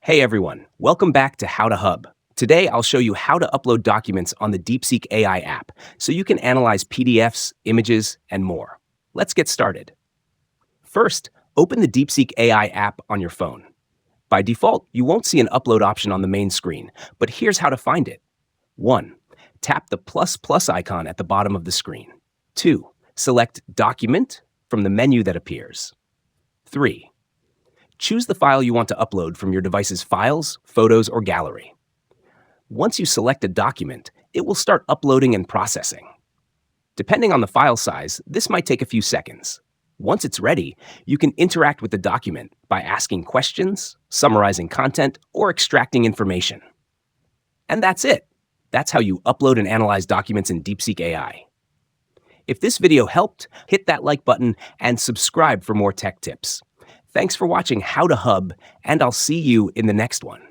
Hey everyone, welcome back to HowToHub. Today I'll show you how to upload documents on the DeepSeek AI app so you can analyze PDFs, images, and more. Let's get started. First, open the DeepSeek AI app on your phone. By default, you won't see an upload option on the main screen, but here's how to find it. 1. Tap the plus icon at the bottom of the screen. 2. Select Document from the menu that appears. 3. Choose the file you want to upload from your device's files, photos, or gallery. Once you select a document, it will start uploading and processing. Depending on the file size, this might take a few seconds. Once it's ready, you can interact with the document by asking questions, summarizing content, or extracting information. And that's it. That's how you upload and analyze documents in DeepSeek AI. If this video helped, hit that like button and subscribe for more tech tips. Thanks for watching HowToHub, and I'll see you in the next one.